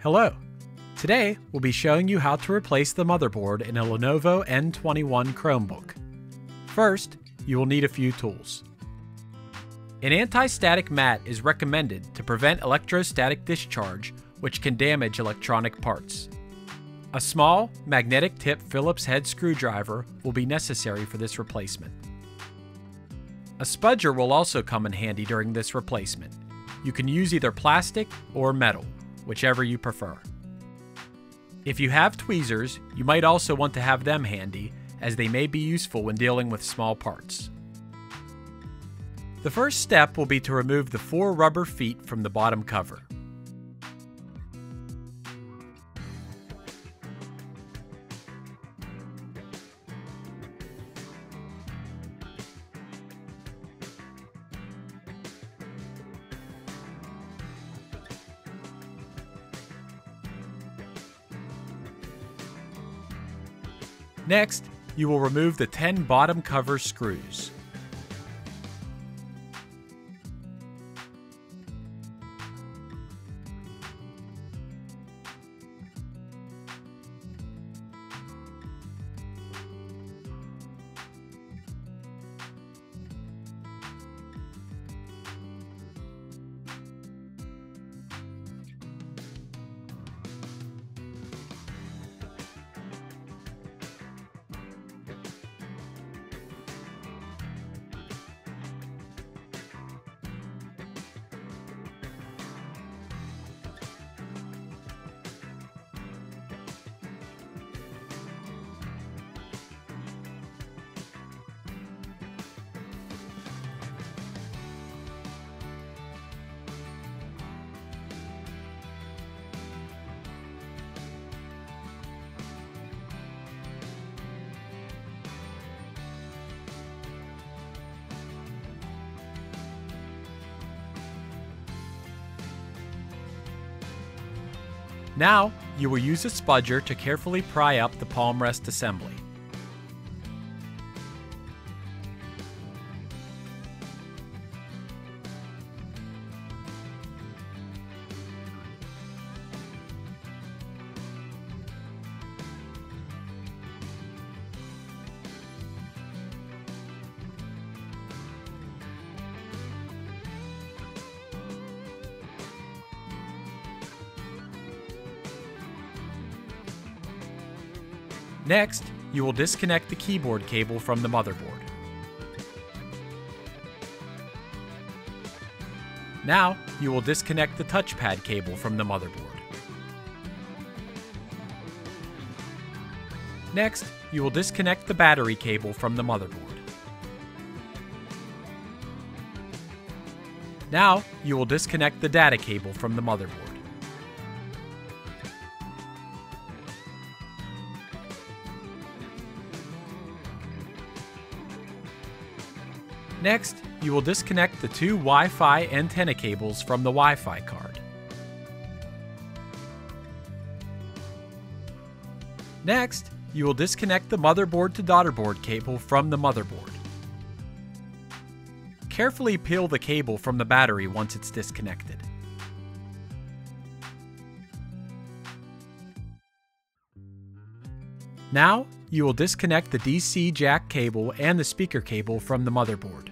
Hello! Today, we'll be showing you how to replace the motherboard in a Lenovo N21 Chromebook. First, you will need a few tools. An anti-static mat is recommended to prevent electrostatic discharge, which can damage electronic parts. A small, magnetic tip Phillips head screwdriver will be necessary for this replacement. A spudger will also come in handy during this replacement. You can use either plastic or metal, whichever you prefer. If you have tweezers, you might also want to have them handy, as they may be useful when dealing with small parts. The first step will be to remove the 4 rubber feet from the bottom cover. Next, you will remove the 10 bottom cover screws. Now, you will use a spudger to carefully pry up the palm rest assembly. Next, you will disconnect the keyboard cable from the motherboard. Now, you will disconnect the touchpad cable from the motherboard. Next, you will disconnect the battery cable from the motherboard. Now, you will disconnect the data cable from the motherboard. Next, you will disconnect the 2 Wi-Fi antenna cables from the Wi-Fi card. Next, you will disconnect the motherboard to daughterboard cable from the motherboard. Carefully peel the cable from the battery once it's disconnected. Now, you will disconnect the DC jack cable and the speaker cable from the motherboard.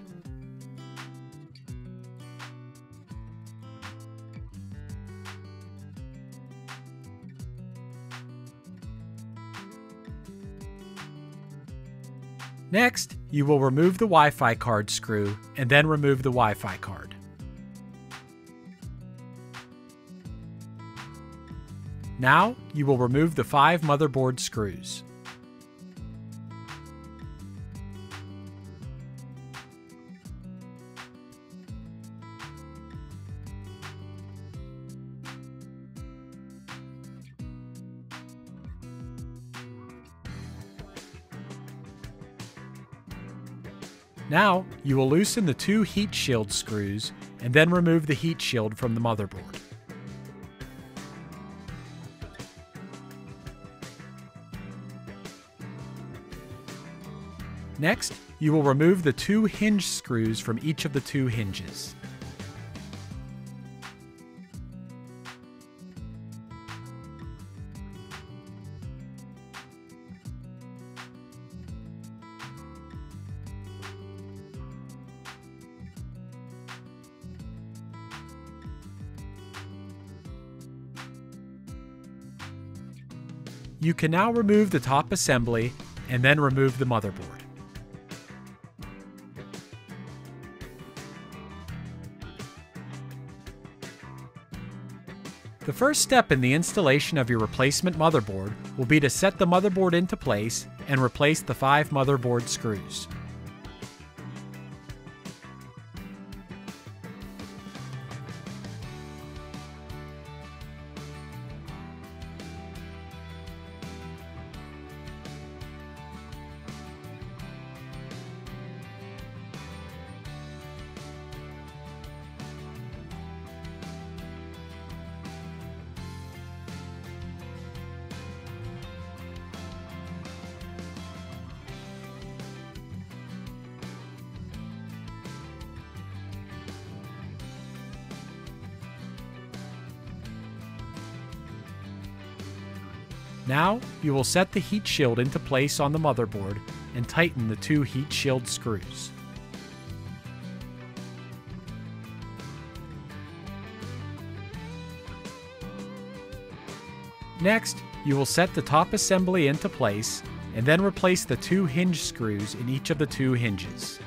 Next, you will remove the Wi-Fi card screw and then remove the Wi-Fi card. Now, you will remove the 5 motherboard screws. Now, you will loosen the 2 heat shield screws and then remove the heat shield from the motherboard. Next, you will remove the 2 hinge screws from each of the 2 hinges. You can now remove the top assembly and then remove the motherboard. The first step in the installation of your replacement motherboard will be to set the motherboard into place and replace the 5 motherboard screws. Now, you will set the heat shield into place on the motherboard and tighten the 2 heat shield screws. Next, you will set the top assembly into place and then replace the 2 hinge screws in each of the 2 hinges.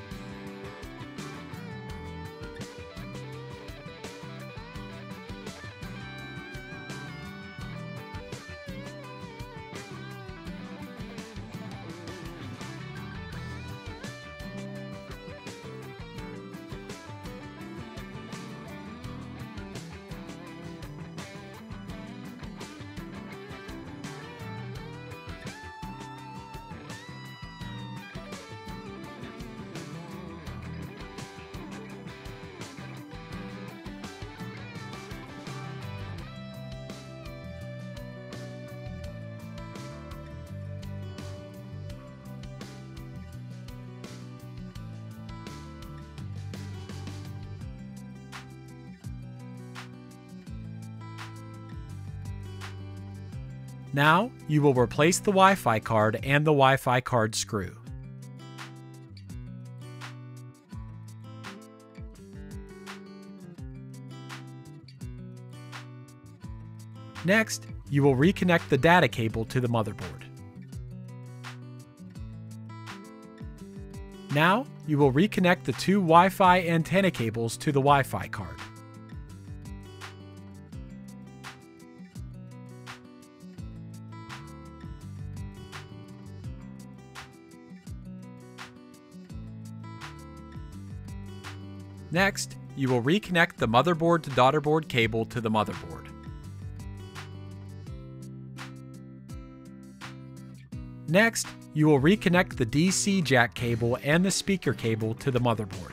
Now, you will replace the Wi-Fi card and the Wi-Fi card screw. Next, you will reconnect the data cable to the motherboard. Now, you will reconnect the 2 Wi-Fi antenna cables to the Wi-Fi card. Next, you will reconnect the motherboard to daughterboard cable to the motherboard. Next, you will reconnect the DC jack cable and the speaker cable to the motherboard.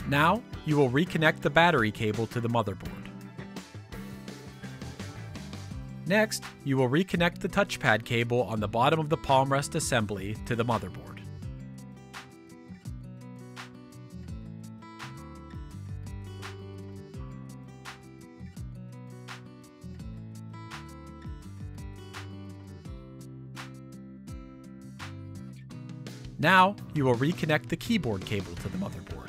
Now, you will reconnect the battery cable to the motherboard. Next, you will reconnect the touchpad cable on the bottom of the palm rest assembly to the motherboard. Now, you will reconnect the keyboard cable to the motherboard.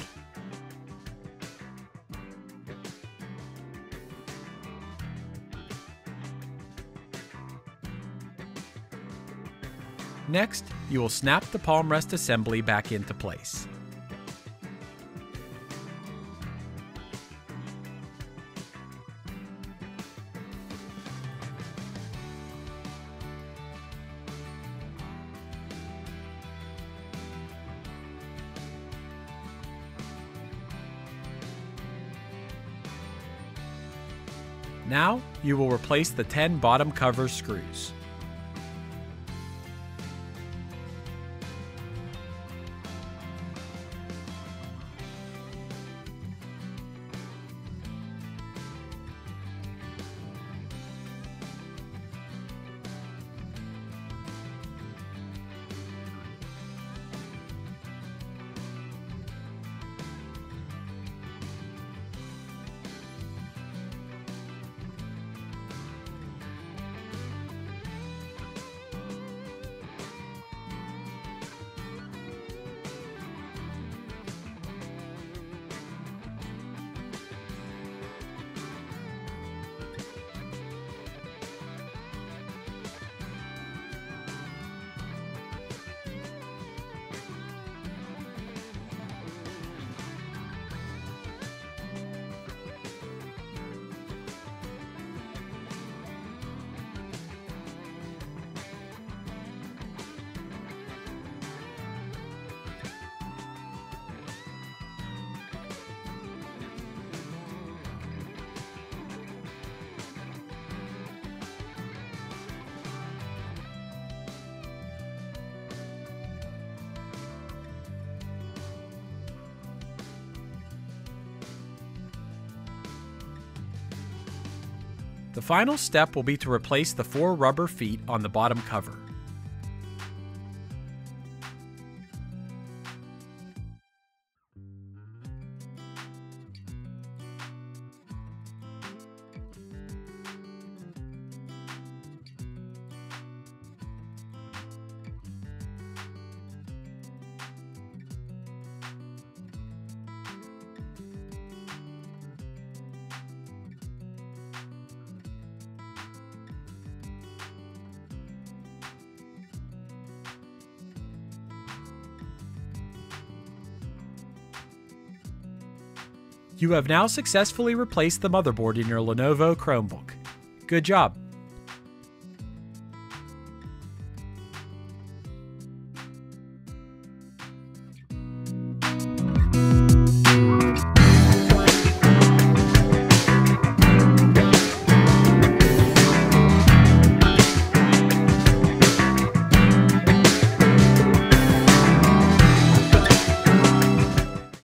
Next, you will snap the palm rest assembly back into place. Now, you will replace the 10 bottom cover screws. The final step will be to replace the 4 rubber feet on the bottom cover. You have now successfully replaced the motherboard in your Lenovo Chromebook. Good job!